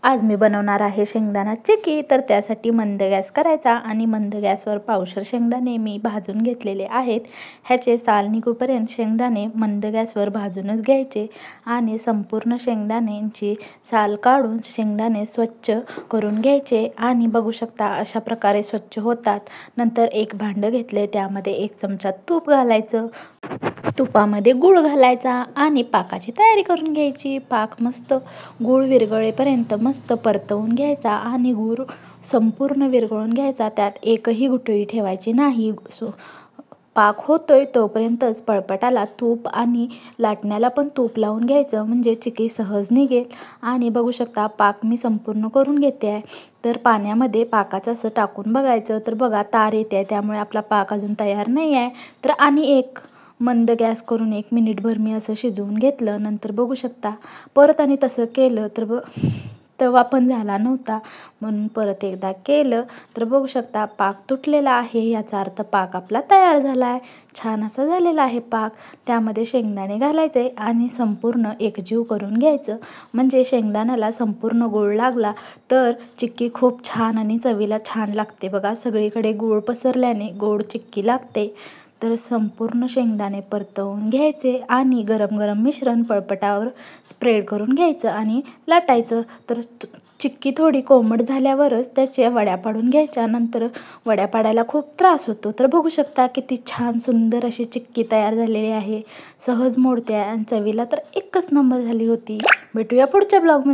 आज मी बनवणार आहे शेंगदाणा चिक्की। तर त्यासाठी मंद गॅस करायचा आणि मंद गॅसवर पावशेर शेंगदाणे मी भाजून घेतलेले आहेत। ह्याचे साल निघूपर्यंत शेंगदाणे मंद गॅसवर भाजूनच घ्यायचे आणि संपूर्ण शेंगदाण्यांची साल काढून शेंगदाणे स्वच्छ करून घ्यायचे आणि बघू शकता अशा प्रकारे स्वच्छ होतात। नंतर एक भांडं घेतले, त्यामध्ये 1 चमचा तूप घालायचं। तुपामध्ये गूळ घालायचा आणि पाकाची तयारी करून घ्यायची। पाक मस्त गूळ विरघळेपर्यंत मस्त परतवून घ्यायचा आणि गूळ संपूर्ण विरघळून घ्यायचा, त्यात एकही गुठळी ठेवायची नाही। पाक होतोय तोपर्यंतच पळपटाला तूप आणि लाटण्याला पण तूप लावून घ्यायचं, म्हणजे चिक्की सहज निघेल। आणि बघू शकता पाक मी संपूर्ण करून घेते आहे। तर पाण्यामध्ये पाकाचं असं टाकून बघायचं, तर बघा तार येते आहे, त्यामुळे आपला पाक अजून तयार नाही आहे। तर आणि एक मंद गॅस करून 1 मिनिटभर मी असं शिजवून घेतलं। नंतर बघू शकता परत आणि तसं केलं तर तवा पण झाला नव्हता, म्हणून परत एकदा केलं तर बघू शकता पाक तुटलेला आहे। याचा अर्थ पाक आपला तयार झाला आहे। छान असा झालेला आहे पाक। त्यामध्ये शेंगदाणे घालायचे आणि संपूर्ण एकजीव करून घ्यायचं, म्हणजे शेंगदाण्याला संपूर्ण गूळ लागला तर चिक्की खूप छान आणि चवीला छान लागते। बघा सगळीकडे गूळ पसरल्याने गोड चिक्की लागते। तर संपूर्ण शेंगदाणे परतवून घ्यायचे आणि गरम गरम मिश्रण पळपटावर स्प्रेड करून घ्यायचं आणि लाटायचं। तर चिक्की थोडी कोमट झाल्यावरच त्याच्या वड्या पाडून घ्यायच्या। नंतर वड्या पाडायला खूप त्रास होतो। तर बघू शकता किती छान सुंदर अशी चिक्की तयार झालेली आहे। सहज मोडते आणि चवीला तर एकच नंबर झाली होती। भेटूया पुढच्या ब्लॉगमध्ये।